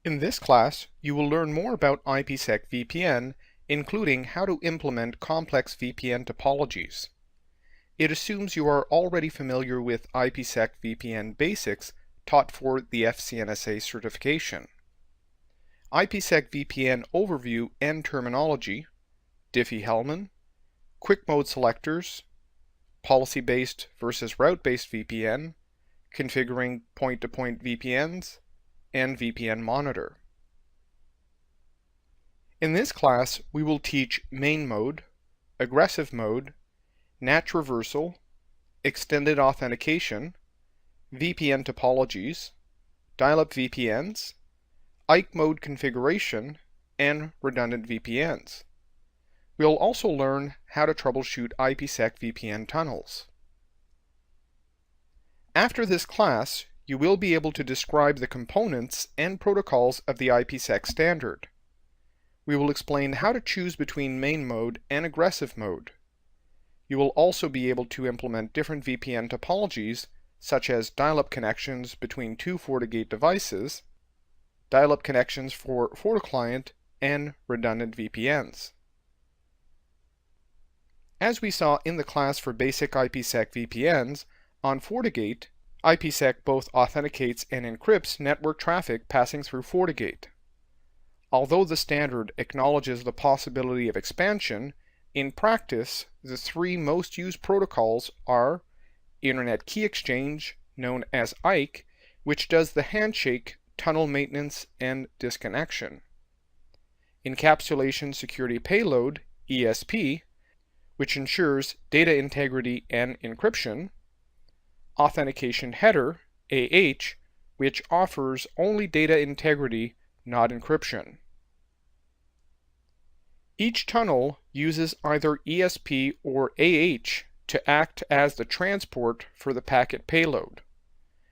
In this class, you will learn more about IPsec VPN, including how to implement complex VPN topologies. It assumes you are already familiar with IPsec VPN basics taught for the FCNSA certification. IPsec VPN overview and terminology, Diffie-Hellman, quick mode selectors, policy-based versus route-based VPN, configuring point-to-point VPNs, and VPN monitor. In this class, we will teach main mode, aggressive mode, NAT Transversal, extended authentication, VPN topologies, dial-up VPNs, IKE mode configuration, and redundant VPNs. We'll also learn how to troubleshoot IPsec VPN tunnels. After this class, you will be able to describe the components and protocols of the IPsec standard. We will explain how to choose between main mode and aggressive mode. You will also be able to implement different VPN topologies, such as dial-up connections between two FortiGate devices, dial-up connections for FortiClient, and redundant VPNs. As we saw in the class for basic IPsec VPNs, on FortiGate, IPsec both authenticates and encrypts network traffic passing through FortiGate. Although the standard acknowledges the possibility of expansion, in practice, the three most used protocols are Internet Key Exchange, known as IKE, which does the handshake, tunnel maintenance, and disconnection. Encapsulation Security Payload, ESP, which ensures data integrity and encryption. Authentication Header, AH, which offers only data integrity, not encryption. Each tunnel uses either ESP or AH to act as the transport for the packet payload.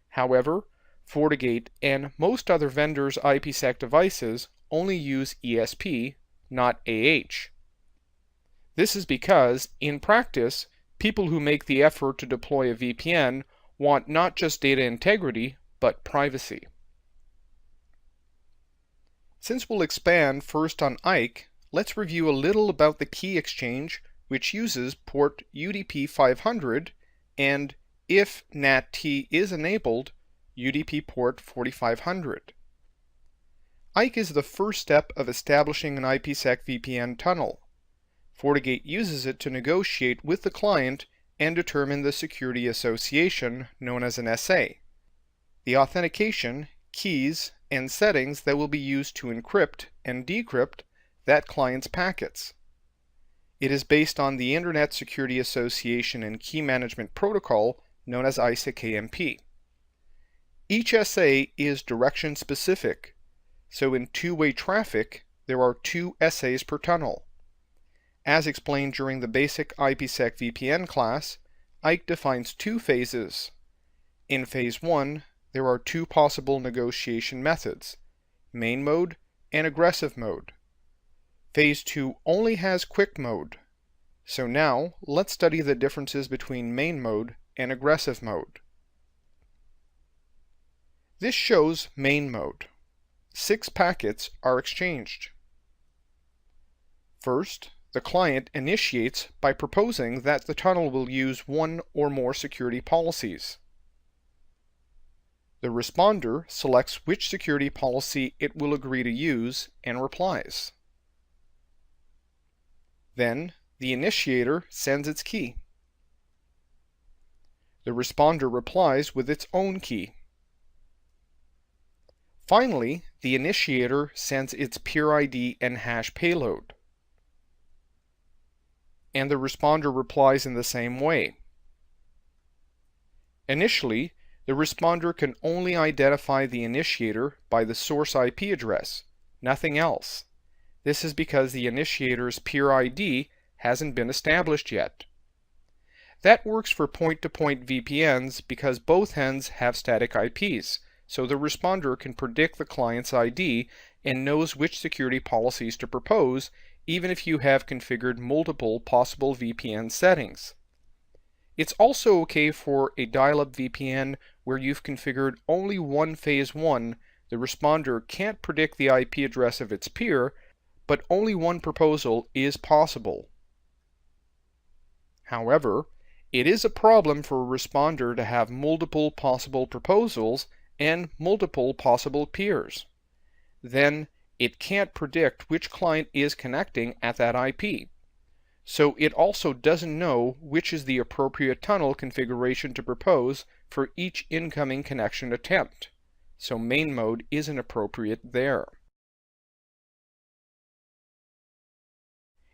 However, FortiGate and most other vendors' IPsec devices only use ESP, not AH. This is because, in practice, people who make the effort to deploy a VPN want not just data integrity, but privacy. Since we'll expand first on IKE, let's review a little about the key exchange, which uses port UDP 500, and if NAT-T is enabled, UDP port 4500. IKE is the first step of establishing an IPsec VPN tunnel. FortiGate uses it to negotiate with the client and determine the security association, known as an SA, the authentication, keys, and settings that will be used to encrypt and decrypt that client's packets. It is based on the Internet Security Association and Key Management Protocol, known as ISA-KMP. Each SA is direction specific, so in two-way traffic, there are two SAs per tunnel. As explained during the basic IPsec VPN class, IKE defines two phases. In phase 1, there are two possible negotiation methods, main mode and aggressive mode. Phase 2 only has quick mode. So now, let's study the differences between main mode and aggressive mode. This shows main mode. 6 packets are exchanged. First, the client initiates by proposing that the tunnel will use one or more security policies. The responder selects which security policy it will agree to use and replies. Then, the initiator sends its key. The responder replies with its own key. Finally, the initiator sends its peer ID and hash payload. And the responder replies in the same way. Initially, the responder can only identify the initiator by the source IP address, nothing else. This is because the initiator's peer ID hasn't been established yet. That works for point-to-point VPNs because both ends have static IPs, so the responder can predict the client's ID and knows which security policies to propose, even if you have configured multiple possible VPN settings. It's also okay for a dial-up VPN where you've configured only one phase 1, the responder can't predict the IP address of its peer, but only one proposal is possible. However, it is a problem for a responder to have multiple possible proposals and multiple possible peers. Then it can't predict which client is connecting at that IP. So it also doesn't know which is the appropriate tunnel configuration to propose for each incoming connection attempt. So main mode isn't appropriate there.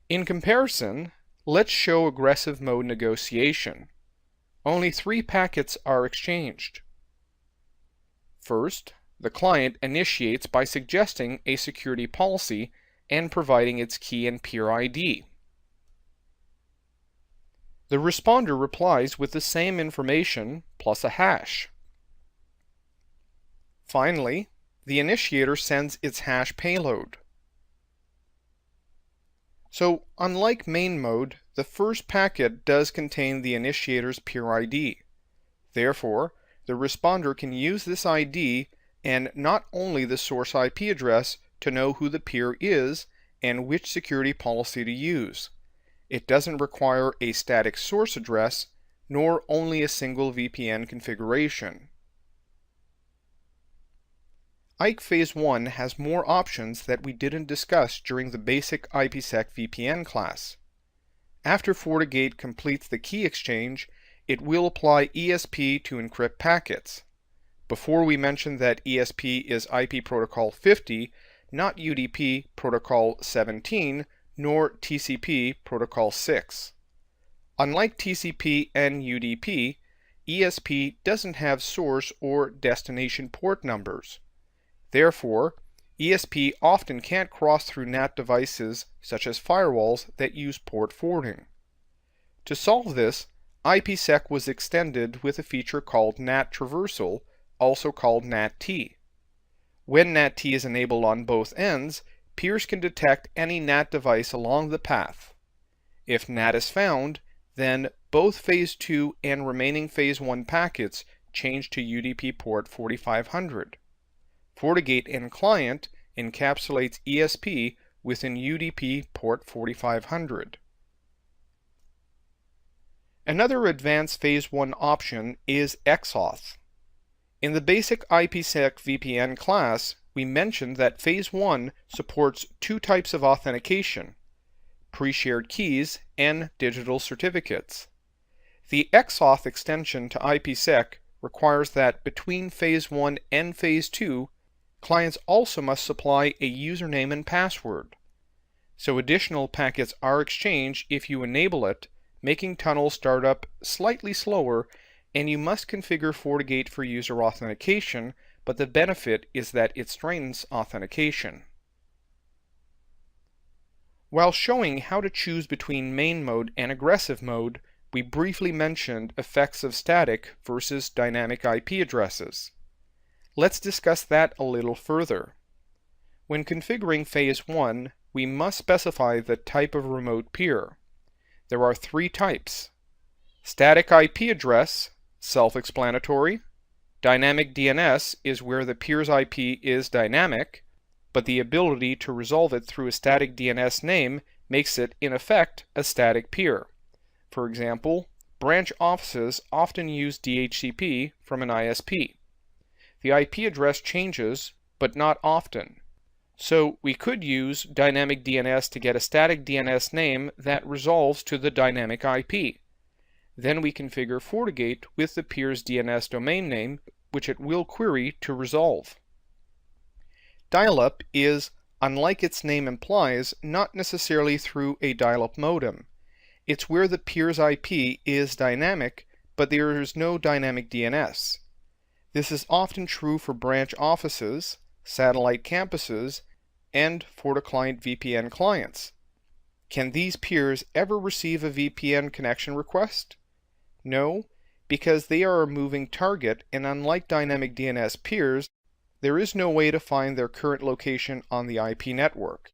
In comparison, let's show aggressive mode negotiation. Only 3 packets are exchanged. First, the client initiates by suggesting a security policy and providing its key and peer ID. The responder replies with the same information plus a hash. Finally, the initiator sends its hash payload. So, unlike main mode, the first packet does contain the initiator's peer ID. Therefore, the responder can use this ID and not only the source IP address to know who the peer is and which security policy to use. It doesn't require a static source address, nor only a single VPN configuration. IPsec Phase 1 has more options that we didn't discuss during the basic IPsec VPN class. After FortiGate completes the key exchange, it will apply ESP to encrypt packets. Before we mentioned that ESP is IP protocol 50, not UDP protocol 17, nor TCP protocol 6. Unlike TCP and UDP, ESP doesn't have source or destination port numbers. Therefore, ESP often can't cross through NAT devices such as firewalls that use port forwarding. To solve this, IPsec was extended with a feature called NAT Transversal, also called NAT-T. When NAT-T is enabled on both ends, peers can detect any NAT device along the path. If NAT is found, then both Phase 2 and remaining Phase 1 packets change to UDP port 4500. FortiGate and Client encapsulates ESP within UDP port 4500. Another advanced Phase 1 option is XAuth. In the basic IPsec VPN class, we mentioned that Phase 1 supports 2 types of authentication: pre-shared keys and digital certificates. The XAuth extension to IPsec requires that between Phase 1 and Phase 2, clients also must supply a username and password. So additional packets are exchanged if you enable it, making tunnel startup slightly slower, and you must configure FortiGate for user authentication, but the benefit is that it strengthens authentication. While showing how to choose between main mode and aggressive mode, we briefly mentioned effects of static versus dynamic IP addresses. Let's discuss that a little further. When configuring Phase 1, we must specify the type of remote peer. There are 3 types: static IP address, self-explanatory. Dynamic DNS is where the peer's IP is dynamic, but the ability to resolve it through a static DNS name makes it, in effect, a static peer. For example, branch offices often use DHCP from an ISP. The IP address changes, but not often. So we could use dynamic DNS to get a static DNS name that resolves to the dynamic IP. Then we configure FortiGate with the peer's DNS domain name, which it will query to resolve. Dial-up is, unlike its name implies, not necessarily through a dial-up modem. It's where the peer's IP is dynamic, but there is no dynamic DNS. This is often true for branch offices, satellite campuses, and FortiClient VPN clients. Can these peers ever receive a VPN connection request? No, because they are a moving target, and unlike dynamic DNS peers, there is no way to find their current location on the IP network.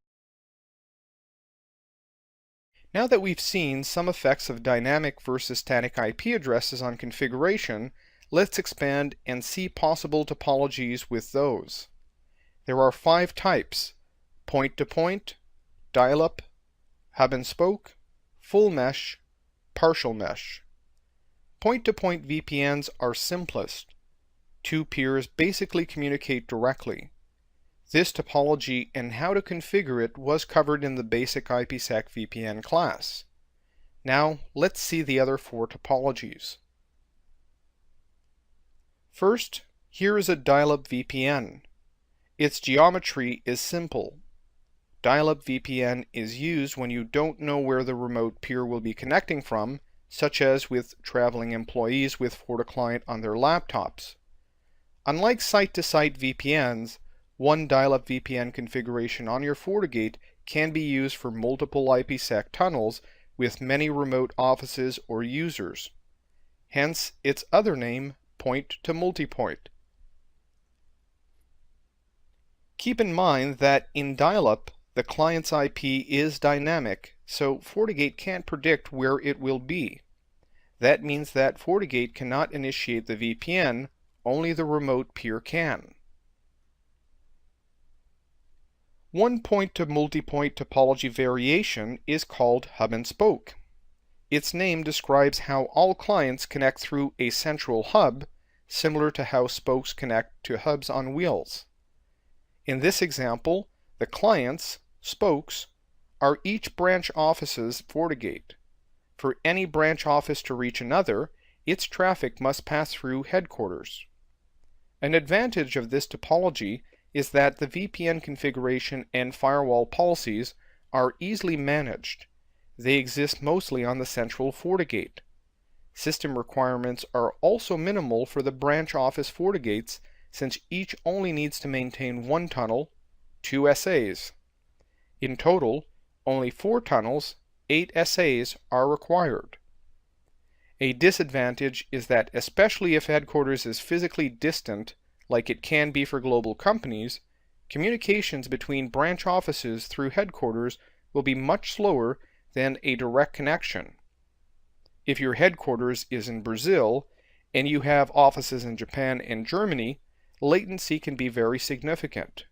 Now that we've seen some effects of dynamic versus static IP addresses on configuration, let's expand and see possible topologies with those. There are 5 types: point-to-point, dial-up, hub-and-spoke, full mesh, partial mesh. Point-to-point VPNs are simplest. Two peers basically communicate directly. This topology and how to configure it was covered in the basic IPSec VPN class. Now let's see the other 4 topologies. First, here is a dial-up VPN. Its geometry is simple. Dial-up VPN is used when you don't know where the remote peer will be connecting from, such as with traveling employees with FortiClient on their laptops. Unlike site-to-site VPNs, one dial-up VPN configuration on your FortiGate can be used for multiple IPsec tunnels with many remote offices or users. Hence its other name, point-to-multipoint. Keep in mind that in dial-up, the client's IP is dynamic, so FortiGate can't predict where it will be. That means that FortiGate cannot initiate the VPN, only the remote peer can. One point-to-multipoint topology variation is called hub-and-spoke. Its name describes how all clients connect through a central hub, similar to how spokes connect to hubs on wheels. In this example, the clients, spokes, are each branch office's FortiGate. For any branch office to reach another, its traffic must pass through headquarters. An advantage of this topology is that the VPN configuration and firewall policies are easily managed. They exist mostly on the central FortiGate. System requirements are also minimal for the branch office FortiGates, since each only needs to maintain 1 tunnel, 2 SAs. In total, only 4 tunnels, 8 SAs are required. A disadvantage is that especially if headquarters is physically distant, like it can be for global companies, communications between branch offices through headquarters will be much slower than a direct connection. If your headquarters is in Brazil and you have offices in Japan and Germany, latency can be very significant.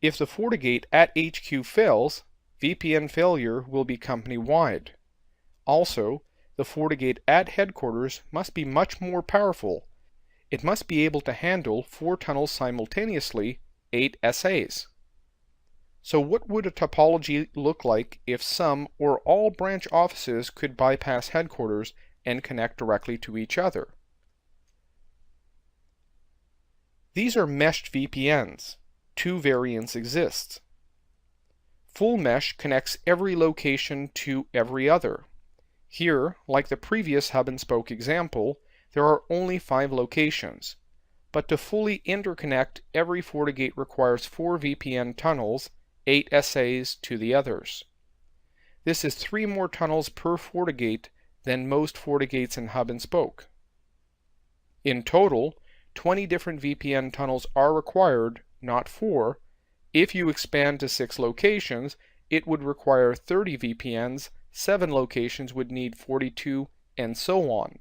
If the FortiGate at HQ fails, VPN failure will be company-wide. Also, the FortiGate at headquarters must be much more powerful. It must be able to handle 4 tunnels simultaneously, 8 SAs. So what would a topology look like if some or all branch offices could bypass headquarters and connect directly to each other? These are meshed VPNs. 2 variants exist. Full mesh connects every location to every other. Here, like the previous hub-and-spoke example, there are only 5 locations. But to fully interconnect, every FortiGate requires 4 VPN tunnels, 8 SAs to the others. This is 3 more tunnels per FortiGate than most FortiGates in hub-and-spoke. In total, 20 different VPN tunnels are required, not 4. If you expand to 6 locations, it would require 30 VPNs, 7 locations would need 42, and so on.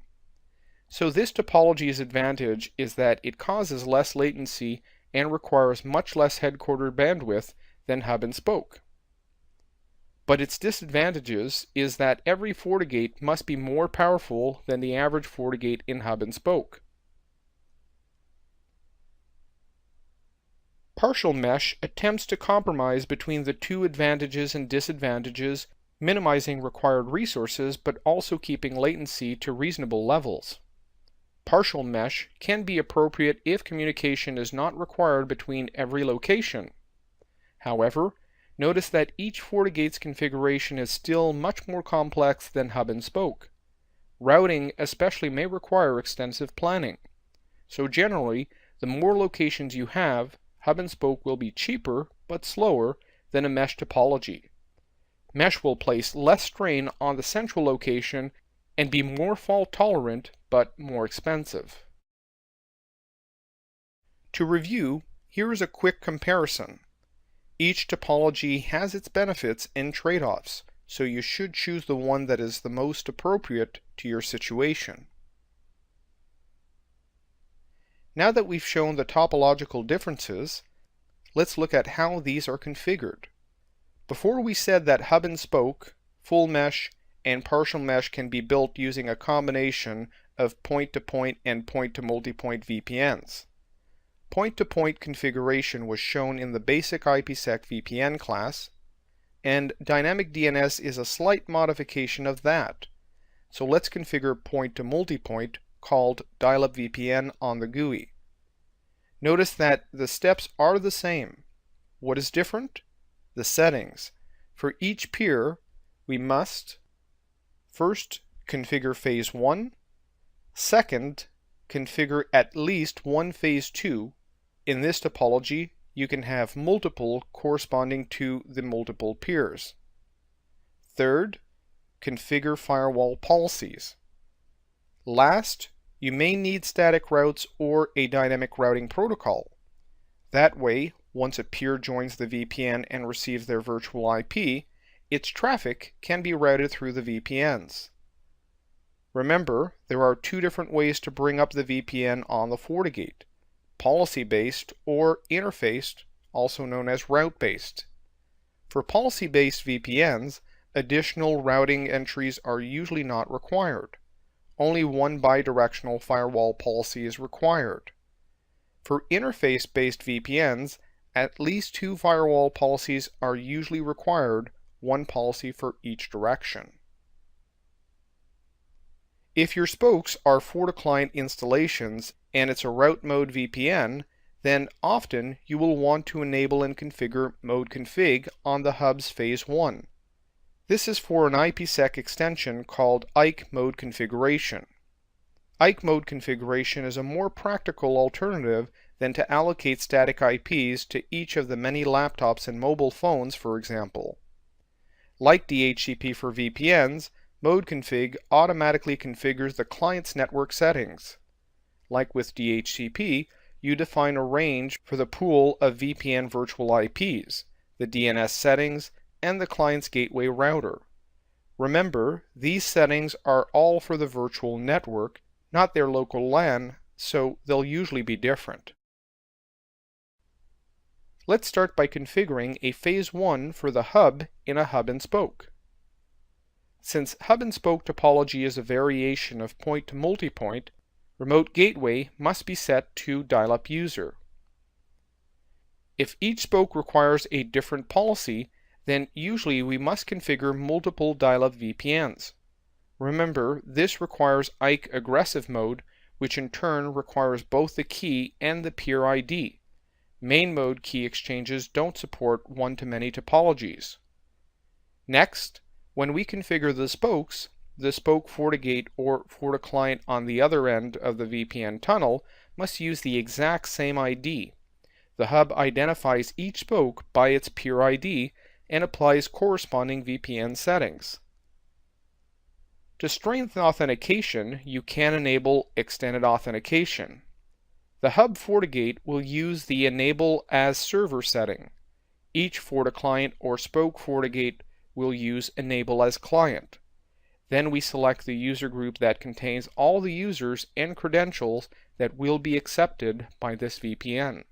So this topology's advantage is that it causes less latency and requires much less headquarter bandwidth than hub-and-spoke. But its disadvantages is that every FortiGate must be more powerful than the average FortiGate in hub-and-spoke. Partial mesh attempts to compromise between the 2 advantages and disadvantages, minimizing required resources but also keeping latency to reasonable levels. Partial mesh can be appropriate if communication is not required between every location. However, notice that each FortiGate's configuration is still much more complex than hub-and-spoke. Routing especially may require extensive planning. So generally, the more locations you have, hub-and-spoke will be cheaper but slower than a mesh topology. Mesh will place less strain on the central location and be more fault tolerant but more expensive. To review, here is a quick comparison. Each topology has its benefits and trade-offs, so you should choose the one that is the most appropriate to your situation. Now that we've shown the topological differences, let's look at how these are configured. Before we said that hub and spoke, full mesh, and partial mesh can be built using a combination of point-to-point and point-to-multipoint VPNs. Point-to-point configuration was shown in the basic IPsec VPN class, and dynamic DNS is a slight modification of that. So let's configure point-to-multipoint called dial-up VPN on the GUI. Notice that the steps are the same. What is different? The settings. For each peer, we must first configure phase 1, second, configure at least one phase 2. In this topology, you can have multiple corresponding to the multiple peers. Third, configure firewall policies. Last, you may need static routes or a dynamic routing protocol. That way, once a peer joins the VPN and receives their virtual IP, its traffic can be routed through the VPNs. Remember, there are two different ways to bring up the VPN on the FortiGate: policy-based or interfaced, also known as route-based. For policy-based VPNs, additional routing entries are usually not required. Only one bidirectional firewall policy is required. For interface-based VPNs, at least two firewall policies are usually required, one policy for each direction. If your spokes are FortiClient installations and it's a route mode VPN, then often you will want to enable and configure mode config on the hub's phase 1. This is for an IPsec extension called IK mode configuration. IK mode configuration is a more practical alternative than to allocate static IPs to each of the many laptops and mobile phones, for example. Like DHCP for VPNs, mode config automatically configures the client's network settings. Like with DHCP, you define a range for the pool of VPN virtual IPs, the DNS settings, and the client's gateway router. Remember, these settings are all for the virtual network, not their local LAN, so they'll usually be different. Let's start by configuring a phase 1 for the hub in a hub and spoke. Since hub and spoke topology is a variation of point-to-multipoint, remote gateway must be set to dial-up user. If each spoke requires a different policy, then usually we must configure multiple dial-up VPNs. Remember, this requires IK aggressive mode, which in turn requires both the key and the peer ID. Main mode key exchanges don't support one-to-many topologies. Next, when we configure the spokes, the spoke FortiGate or FortiClient on the other end of the VPN tunnel must use the exact same ID. The hub identifies each spoke by its peer ID and applies corresponding VPN settings. To strengthen authentication, you can enable extended authentication. The hub FortiGate will use the Enable as Server setting. Each FortiClient or spoke FortiGate will use Enable as Client. Then we select the user group that contains all the users and credentials that will be accepted by this VPN.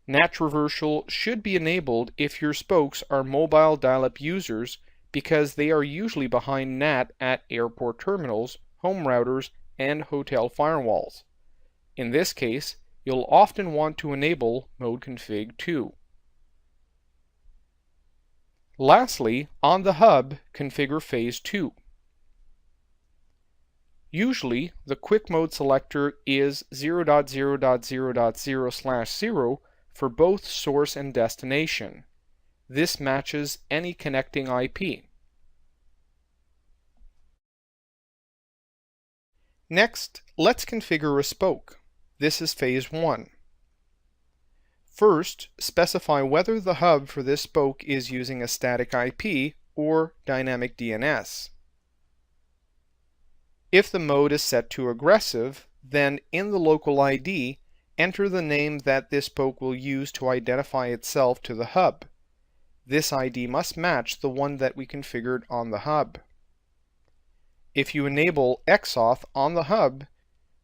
NAT Transversal should be enabled if your spokes are mobile dial-up users because they are usually behind NAT at airport terminals, home routers, and hotel firewalls. In this case, you'll often want to enable mode config too. Lastly, on the hub, configure phase 2. Usually, the quick mode selector is 0.0.0.0/0 for both source and destination. This matches any connecting IP. Next, let's configure a spoke. This is phase 1. First, specify whether the hub for this spoke is using a static IP or dynamic DNS. If the mode is set to aggressive, then in the local ID, enter the name that this spoke will use to identify itself to the hub. This ID must match the one that we configured on the hub. If you enable XAuth on the hub,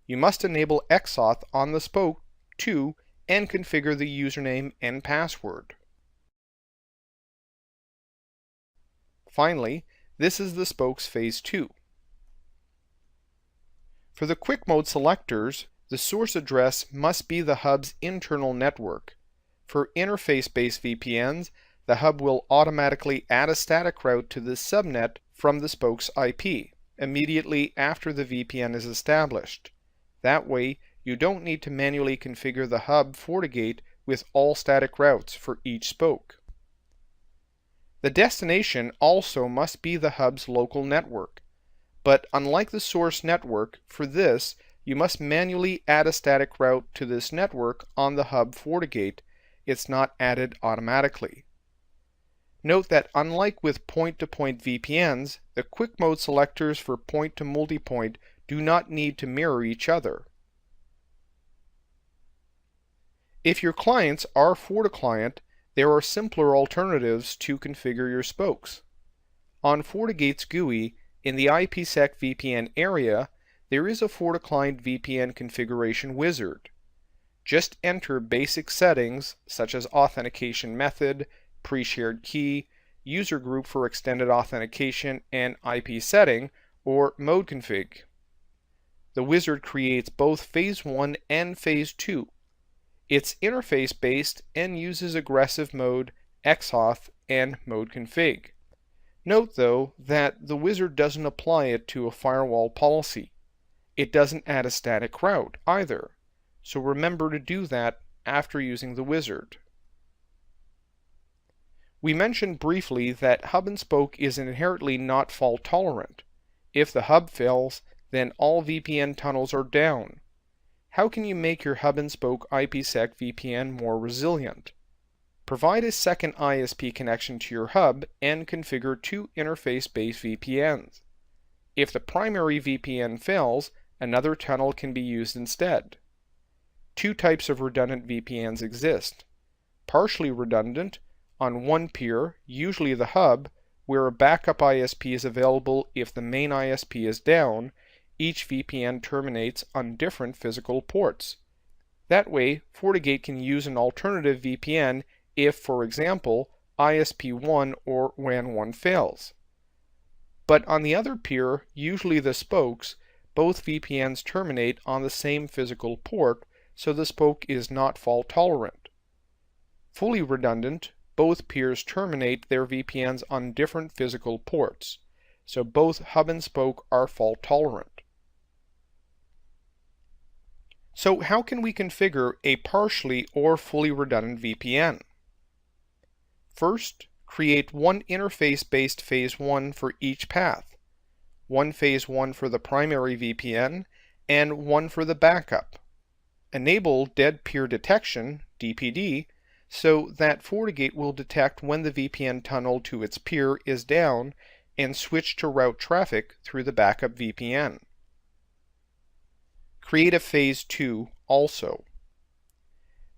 you must enable XAuth on the spoke too and configure the username and password. Finally, this is the spokes phase 2. For the quick mode selectors, the source address must be the hub's internal network. For interface-based VPNs, the hub will automatically add a static route to the subnet from the spokes IP immediately after the VPN is established. That way, you don't need to manually configure the hub FortiGate with all static routes for each spoke. The destination also must be the hub's local network, but unlike the source network, for this, you must manually add a static route to this network on the hub FortiGate. It's not added automatically. Note that unlike with point-to-point VPNs, the quick mode selectors for point-to-multipoint do not need to mirror each other. If your clients are FortiClient, there are simpler alternatives to configure your spokes. On FortiGate's GUI, in the IPSec VPN area, there is a FortiClient VPN configuration wizard. Just enter basic settings such as authentication method, pre-shared key, user group for extended authentication, and IP setting, or mode config. The wizard creates both phase 1 and phase 2. It's interface-based and uses aggressive mode, XAuth, and mode config. Note, though, that the wizard doesn't apply it to a firewall policy. It doesn't add a static route either, so remember to do that after using the wizard. We mentioned briefly that hub and spoke is inherently not fault tolerant. If the hub fails, then all VPN tunnels are down. How can you make your hub and spoke IPsec VPN more resilient? Provide a second ISP connection to your hub and configure 2 interface-based VPNs. If the primary VPN fails, another tunnel can be used instead. 2 types of redundant VPNs exist. Partially redundant, on one peer, usually the hub, where a backup ISP is available if the main ISP is down. Each VPN terminates on different physical ports. That way, FortiGate can use an alternative VPN if, for example, ISP1 or WAN1 fails. But on the other peer, usually the spokes, both VPNs terminate on the same physical port, so the spoke is not fault tolerant. Fully redundant, both peers terminate their VPNs on different physical ports, so both hub and spoke are fault tolerant. So how can we configure a partially or fully redundant VPN? First, create one interface-based phase 1 for each path, one phase 1 for the primary VPN, and one for the backup. Enable dead peer detection, DPD, so that FortiGate will detect when the VPN tunnel to its peer is down and switch to route traffic through the backup VPN. Create a phase 2 also.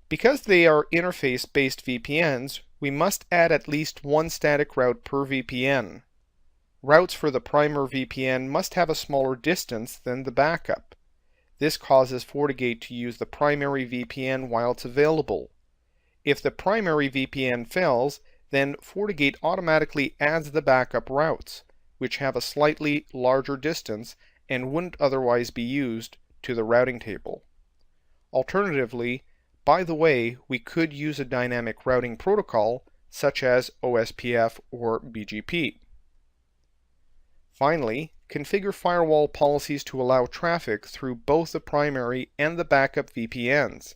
Because they are interface-based VPNs, we must add at least one static route per VPN. Routes for the primary VPN must have a smaller distance than the backup. This causes FortiGate to use the primary VPN while it's available. If the primary VPN fails, then FortiGate automatically adds the backup routes, which have a slightly larger distance and wouldn't otherwise be used, to the routing table. Alternatively, by the way, we could use a dynamic routing protocol such as OSPF or BGP. Finally, configure firewall policies to allow traffic through both the primary and the backup VPNs.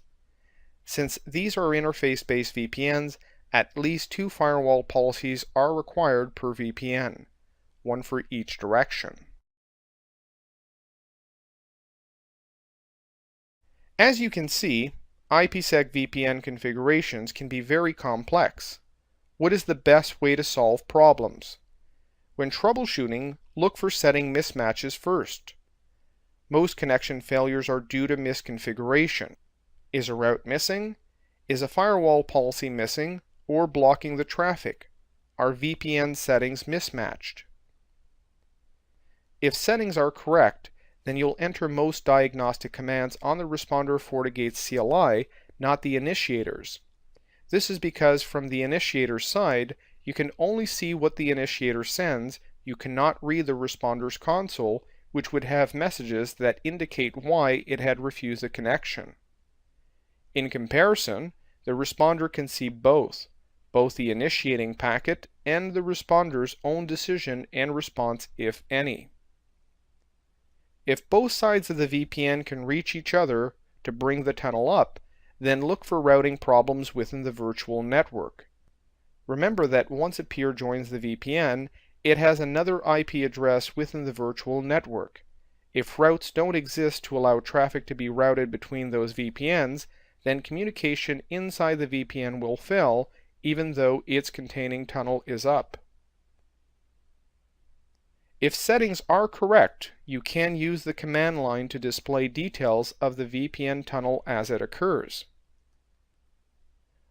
Since these are interface-based VPNs, at least 2 firewall policies are required per VPN, one for each direction. As you can see, IPsec VPN configurations can be very complex. What is the best way to solve problems? When troubleshooting, look for setting mismatches first. Most connection failures are due to misconfiguration. Is a route missing? Is a firewall policy missing or blocking the traffic? Are VPN settings mismatched? If settings are correct, then you'll enter most diagnostic commands on the responder FortiGate CLI not the initiators. This is because from the initiator side, you can only see what the initiator sends. You cannot read the responder's console, which would have messages that indicate why it had refused a connection. In comparison, the responder can see both the initiating packet and the responder's own decision and response, if any. If both sides of the VPN can reach each other to bring the tunnel up, then look for routing problems within the virtual network. Remember that once a peer joins the VPN, it has another IP address within the virtual network. If routes don't exist to allow traffic to be routed between those VPNs, then communication inside the VPN will fail, even though its containing tunnel is up. If settings are correct, you can use the command line to display details of the VPN tunnel as it occurs.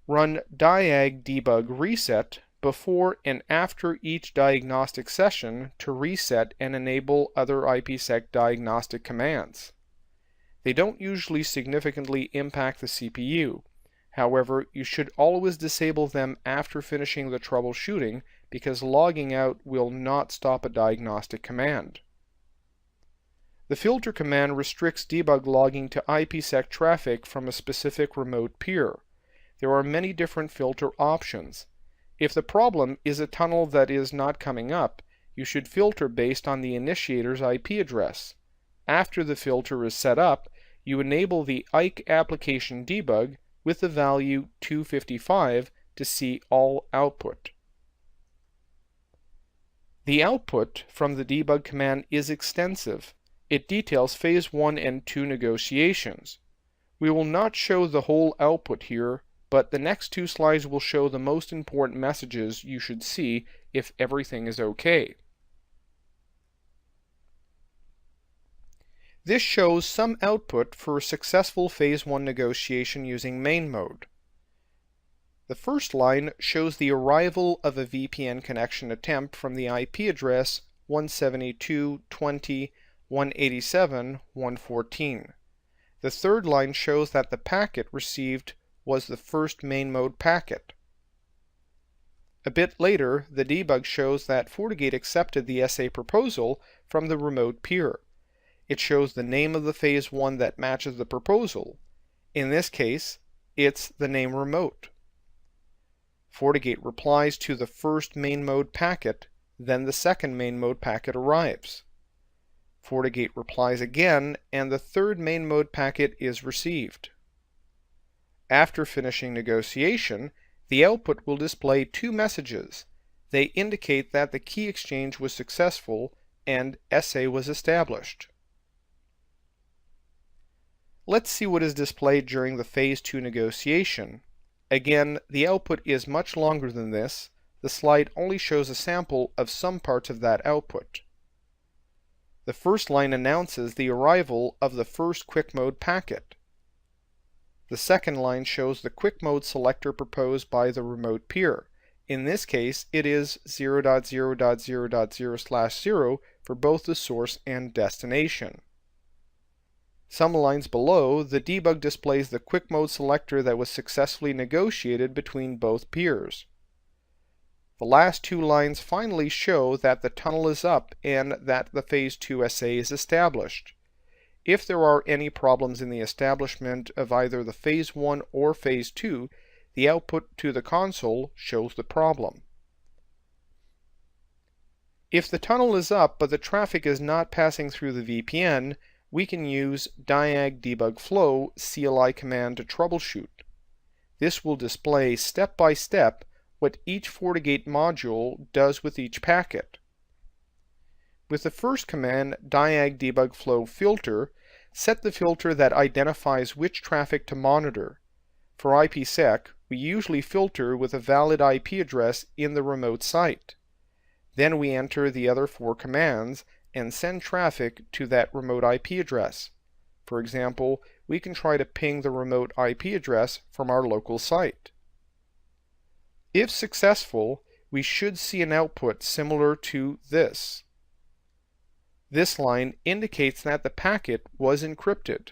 Run diag debug reset before and after each diagnostic session to reset and enable other IPsec diagnostic commands. They don't usually significantly impact the CPU. However, you should always disable them after finishing the troubleshooting because logging out will not stop a diagnostic command. The filter command restricts debug logging to IPsec traffic from a specific remote peer. There are many different filter options. If the problem is a tunnel that is not coming up, you should filter based on the initiator's IP address. After the filter is set up, you enable the IKE application debug with the value 255 to see all output. The output from the debug command is extensive. It details phase 1 and 2 negotiations. We will not show the whole output here, but the next two slides will show the most important messages you should see if everything is okay. This shows some output for a successful phase 1 negotiation using main mode. The first line shows the arrival of a VPN connection attempt from the IP address 172.20.187.114. The third line shows that the packet received was the first main mode packet. A bit later, the debug shows that FortiGate accepted the SA proposal from the remote peer. It shows the name of the phase 1 that matches the proposal. In this case, it's the name remote. FortiGate replies to the first main mode packet, then the second main mode packet arrives. FortiGate replies again, and the third main mode packet is received. After finishing negotiation, the output will display two messages. They indicate that the key exchange was successful and SA was established. Let's see what is displayed during the phase 2 negotiation. Again, the output is much longer than this. The slide only shows a sample of some parts of that output. The first line announces the arrival of the first quick mode packet. The second line shows the quick mode selector proposed by the remote peer. In this case, it is 0.0.0.0/0 for both the source and destination. Some lines below, the debug displays the quick mode selector that was successfully negotiated between both peers. The last two lines finally show that the tunnel is up and that the phase 2 SA is established. If there are any problems in the establishment of either the phase 1 or phase 2, the output to the console shows the problem. If the tunnel is up but the traffic is not passing through the VPN, we can use diag debug flow CLI command to troubleshoot. This will display step by step what each FortiGate module does with each packet. With the first command, diag debug flow filter, set the filter that identifies which traffic to monitor. For IPsec, we usually filter with a valid IP address in the remote site. Then we enter the other four commands and send traffic to that remote IP address. For example, we can try to ping the remote IP address from our local site. If successful, we should see an output similar to this. This line indicates that the packet was encrypted.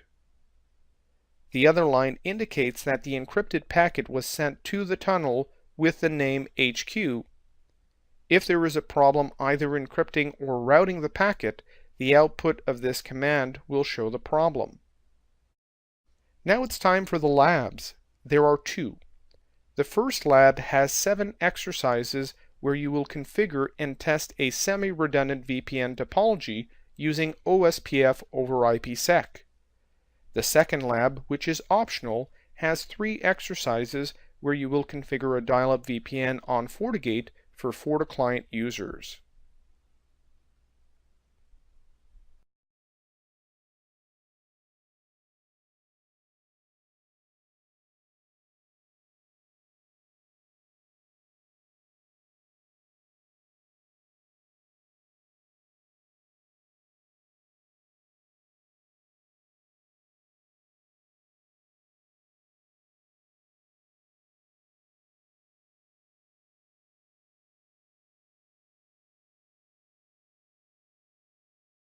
The other line indicates that the encrypted packet was sent to the tunnel with the name HQ. If there is a problem either encrypting or routing the packet, the output of this command will show the problem. Now it's time for the labs. There are 2. The first lab has 7 exercises where you will configure and test a semi-redundant VPN topology using OSPF over IPsec. The second lab, which is optional, has 3 exercises where you will configure a dial-up VPN on FortiGate for FortiClient users.